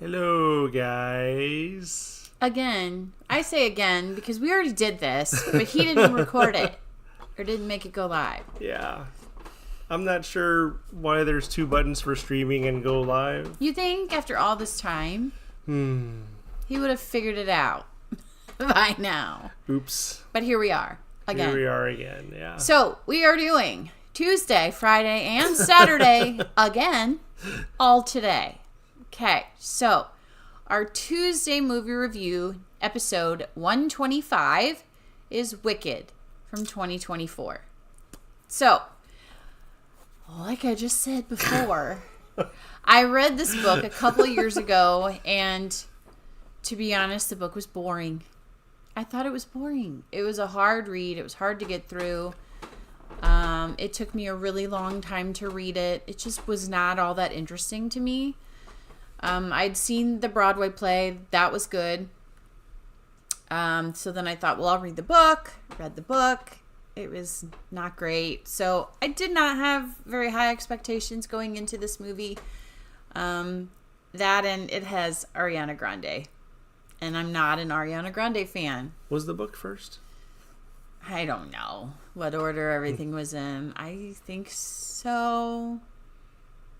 Hello, guys. Again. I say again because we already did this, but he didn't record it or didn't make it go live. Yeah. I'm not sure why there's two buttons for streaming and go live. You think after all this time, he would have figured it out by now. Oops. But here we are again. Here we are again, yeah. So we are doing Tuesday, Friday, and Saturday again, all today. Okay, so our Tuesday movie review, episode 125, is Wicked from 2024. So, like I just said before, I read this book a couple of years ago, and to be honest, the book was boring. I thought it was boring. It was a hard read. It was hard to get through. It took me a really long time to read it. It just was not all that interesting to me. I'd seen the Broadway play. That was good. So then I thought, well, I'll read the book. Read the book. It was not great. So I did not have very high expectations going into this movie. That and it has Ariana Grande. And I'm not an Ariana Grande fan. Was the book first? I don't know what order everything was in. I think so.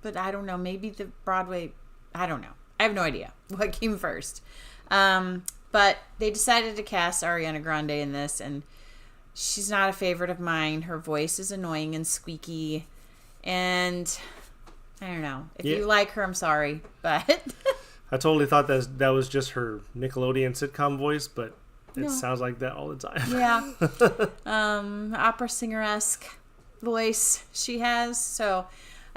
But I don't know. Maybe the Broadway... I don't know. I have no idea what came first. But they decided to cast Ariana Grande in this, and she's not a favorite of mine. Her voice is annoying and squeaky, and I don't know. If you like her, I'm sorry, but... I totally thought that was just her Nickelodeon sitcom voice, but it sounds like that all the time. Yeah. Opera singer-esque voice she has, so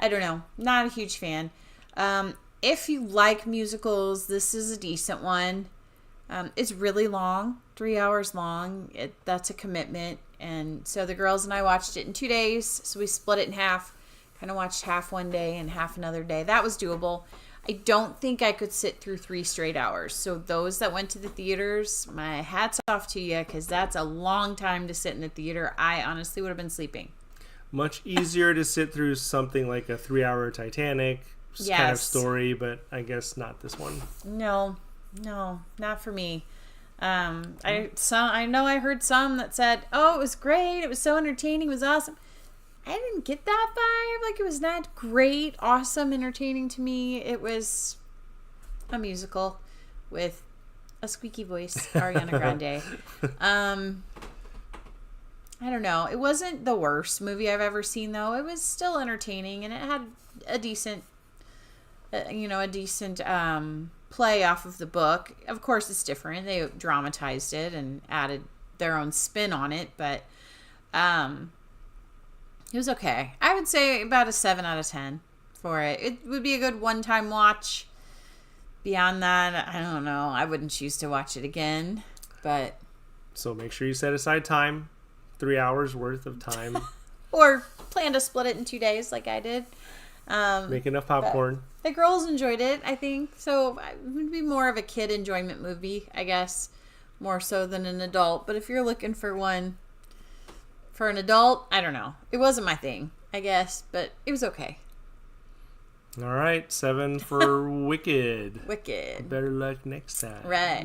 I don't know. Not a huge fan. If you like musicals, this is a decent one. It's really long, 3 hours long. That's a commitment. And so the girls and I watched it in 2 days. So we split it in half. Kind of watched half one day and half another day. That was doable. I don't think I could sit through 3 straight hours. So those that went to the theaters, my hat's off to you, because that's a long time to sit in the theater. I honestly would have been sleeping. Much easier to sit through something like a 3-hour Titanic kind of story, but I guess not this one. No, not for me. I know I heard some that said, "Oh, it was great. It was so entertaining. It was awesome." I didn't get that vibe. Like, it was not great, awesome, entertaining to me. It was a musical with a squeaky voice, Ariana Grande. I don't know. It wasn't the worst movie I've ever seen, though. It was still entertaining, and it had a decent play off of the book. Of course, it's different. They dramatized it and added their own spin on it, but it was okay. I would say about a 7 out of 10 for it. It would be a good one-time watch. Beyond that, I don't know. I wouldn't choose to watch it again, but... So make sure you set aside time, 3 hours worth of time. Or plan to split it in 2 days like I did. Make enough popcorn. The girls enjoyed it, I think. So it would be more of a kid enjoyment movie, I guess. More so than an adult. But if you're looking for one for an adult, I don't know. It wasn't my thing, I guess. But it was okay. All right. 7 for Wicked. Wicked. Better luck next time. Right.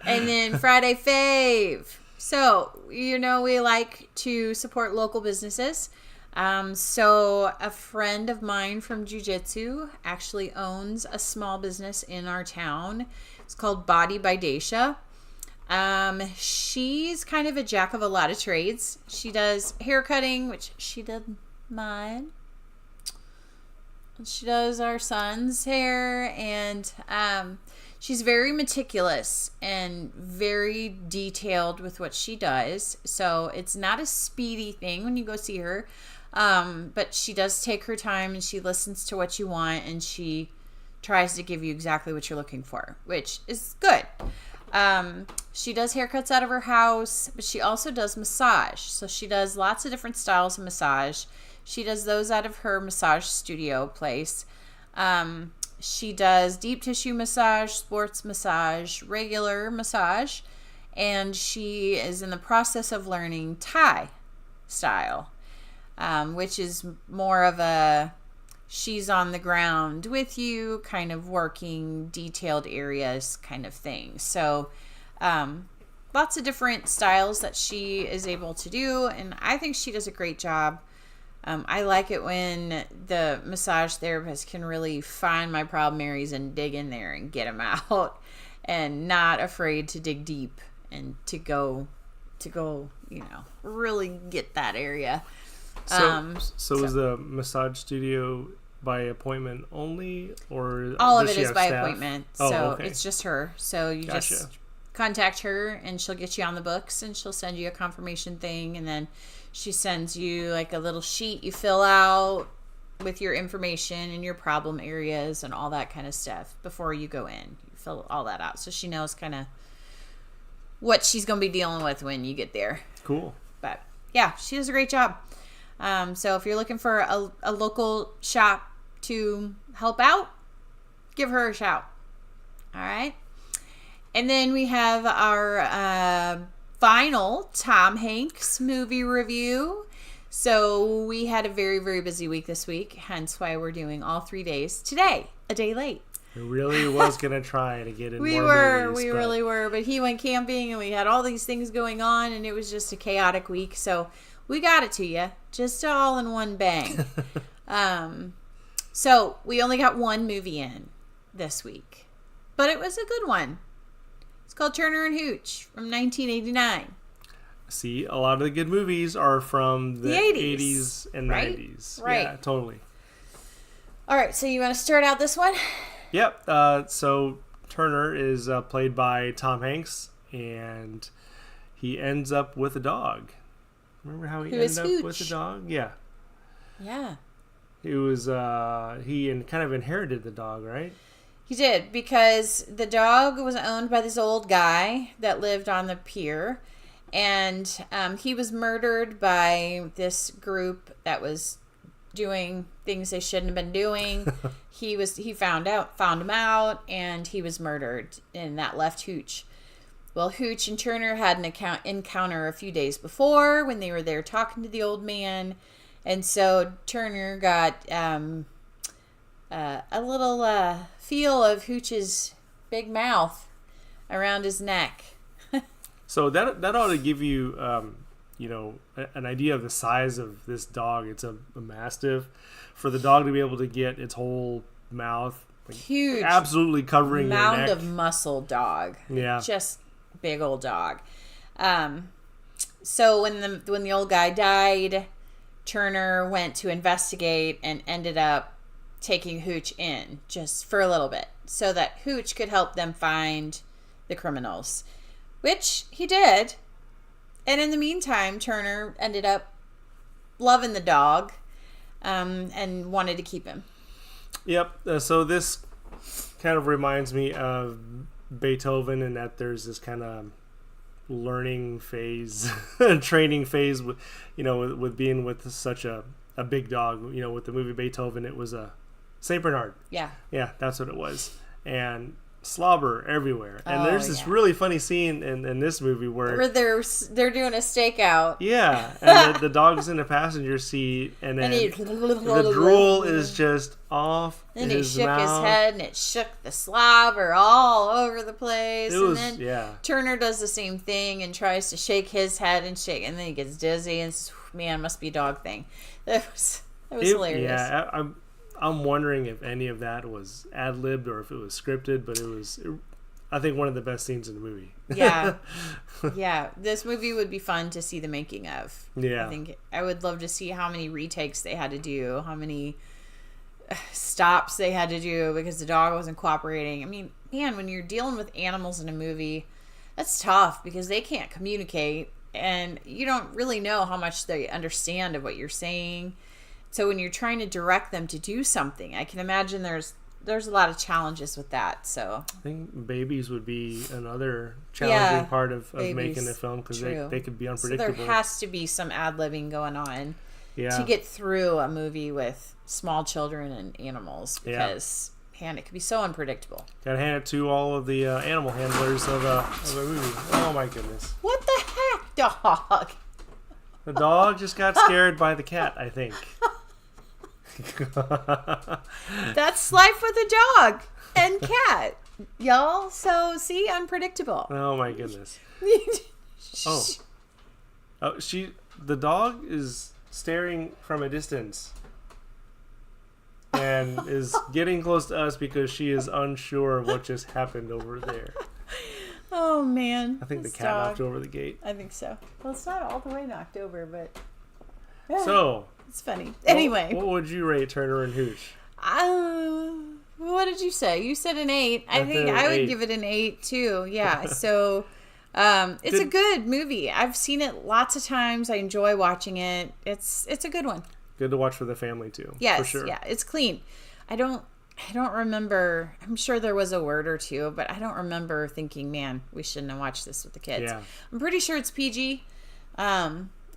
And then Friday Fave. So, we like to support local businesses. So a friend of mine from jiu-jitsu actually owns a small business in our town. It's called Body by Daisha. She's kind of a jack of a lot of trades. She does hair cutting, which she did mine. She does our son's hair, and she's very meticulous and very detailed with what she does. So it's not a speedy thing when you go see her. But she does take her time, and she listens to what you want, and she tries to give you exactly what you're looking for, which is good. She does haircuts out of her house, but she also does massage. So she does lots of different styles of massage. She does those out of her massage studio place. She does deep tissue massage, sports massage, regular massage, and she is in the process of learning Thai style, which is more of a she's on the ground with you, kind of working detailed areas kind of thing. So lots of different styles that she is able to do, and I think she does a great job. I like it when the massage therapist can really find my problem areas and dig in there and get them out, and not afraid to dig deep and to go, really get that area. So is the massage studio by appointment only, or all of does it she is have by staff? appointment? Oh, So okay. it's just her. So you Gotcha. just contact her, and she'll get you on the books, and she'll send you a confirmation thing, and then she sends you like a little sheet you fill out with your information and your problem areas and all that kind of stuff before you go in. You fill all that out, so she knows kind of what she's going to be dealing with when you get there. Cool. But yeah, she does a great job. So if you're looking for a local shop to help out, give her a shout. All right. And then we have our final Tom Hanks movie review. So we had a very, very busy week this week, hence why we're doing all 3 days today, a day late. I really was going to try to get in We more movies, really were, but he went camping and we had all these things going on, and it was just a chaotic week. So we got it to you, just all in one bang. So we only got one movie in this week, but it was a good one. It's called Turner and Hooch from 1989. See, a lot of the good movies are from the 80s and right? 90s. Right. Yeah, totally. All right, so you want to start out this one? Yep. So Turner is played by Tom Hanks, and he ends up with a dog. Remember how he ended up with a dog? Yeah. Yeah. It was kind of inherited the dog, right? He did, because the dog was owned by this old guy that lived on the pier, and he was murdered by this group that was doing things they shouldn't have been doing. He found him out, and he was murdered, and that left Hooch. Well, Hooch and Turner had an encounter a few days before when they were there talking to the old man, and so Turner got a little feel of Hooch's big mouth around his neck. So that ought to give you, an idea of the size of this dog. It's a mastiff. For the dog to be able to get its whole mouth, Huge, absolutely covering your mound neck. of muscle dog. Yeah, just big old dog. So when the old guy died, Turner went to investigate and ended up taking Hooch in just for a little bit so that Hooch could help them find the criminals, which he did. And in the meantime, Turner ended up loving the dog and wanted to keep him. Yep. So this kind of reminds me of Beethoven, in that there's this kind of learning phase, training phase with being with such a big dog. With the movie Beethoven, it was a Saint Bernard. Yeah, that's what it was. And slobber everywhere. And there's this really funny scene in this movie where they're doing a stakeout. Yeah, and the dog's in the passenger seat, and then the drool is just off and his he shook mouth. his head, and it shook the slobber all over the place. And then Turner does the same thing and tries to shake his head and then he gets dizzy and says, man, must be a dog thing. That was hilarious. Yeah, I'm wondering if any of that was ad-libbed or if it was scripted, but I think one of the best scenes in the movie. Yeah. Yeah. This movie would be fun to see the making of. Yeah. I think I would love to see how many retakes they had to do, how many stops they had to do because the dog wasn't cooperating. I mean, man, when you're dealing with animals in a movie, that's tough because they can't communicate and you don't really know how much they understand of what you're saying. So when you're trying to direct them to do something, I can imagine there's a lot of challenges with that. So I think babies would be another challenging part of making the film, because they could be unpredictable. So there has to be some ad-libbing going on to get through a movie with small children and animals, because man, it could be so unpredictable. Gotta hand it to all of the animal handlers of a movie. Oh my goodness. What the heck, dog? The dog just got scared by the cat, I think. That's life with a dog and cat, y'all. So, see, unpredictable. Oh my goodness. Oh, the dog is staring from a distance and is getting close to us because she is unsure of what just happened over there. Oh man. I think the this cat dog. knocked over the gate. I think so. Well, it's not all the way knocked over, but So, it's funny. Anyway, what would you rate Turner and Hooch? what did you say? You said an 8. I think said an I would 8. give it an 8 too. Yeah. So, it's a good movie. I've seen it lots of times. I enjoy watching it. It's a good one. Good to watch for the family too. Yes. For sure. Yeah. It's clean. I don't remember. I'm sure there was a word or two, but I don't remember thinking, man, we shouldn't have watched this with the kids. Yeah. I'm pretty sure it's PG.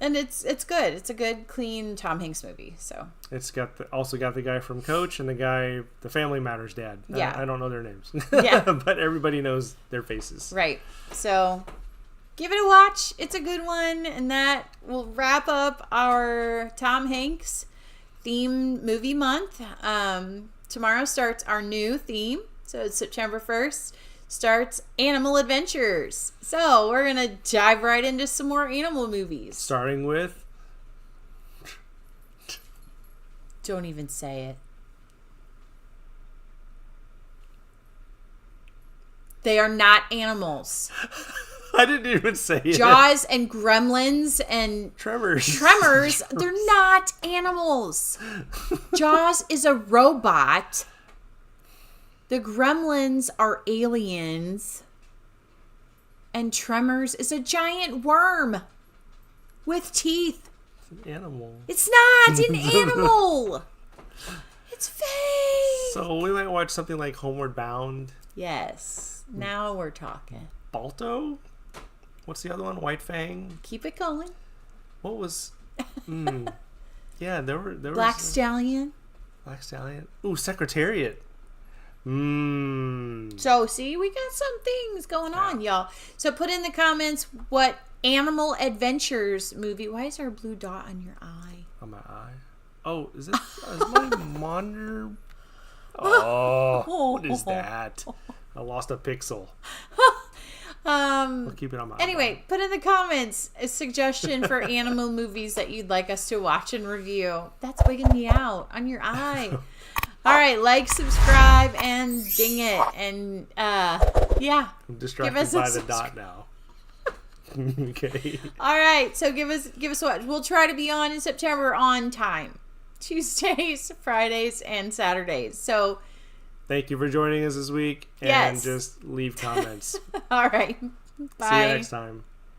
And it's good. It's a good, clean Tom Hanks movie. So It's also got the guy from Coach and the Family Matters dad. Yeah. I don't know their names. Yeah. But everybody knows their faces. right. So give it a watch. It's a good one, and that will wrap up our Tom Hanks theme movie month. Tomorrow starts our new theme. So it's September 1st. Starts Animal Adventures. So we're going to dive right into some more animal movies. Starting with Don't even say it. They are not animals. I didn't even say it. Jaws and Gremlins and Tremors, they're not animals. Jaws is a robot. The Gremlins are aliens. And Tremors is a giant worm with teeth. It's an animal. It's not an animal. It's fake. So we might watch something like Homeward Bound. Yes. Now we're talking. Balto? What's the other one? White Fang? Keep it going. What was... Yeah, there Black was... Stallion. Black Stallion. Ooh, Secretariat. So, see, we got some things going on, y'all. So, put in the comments what Animal Adventures movie. Why is there a blue dot on your eye? On my eye. Oh, is my monitor? Oh, what is that? I lost a pixel. I'll keep it on my Anyway, put in the comments a suggestion for animal movies that you'd like us to watch and review. That's wigging me out on your eye. All right, like, subscribe, and ding it. And, yeah. I'm distracted by the dot now. Okay. All right, so give us a watch. We'll try to be on in September on time. Tuesdays, Fridays, and Saturdays. So, thank you for joining us this week. And Yes. just leave comments. all right. Bye. See you next time.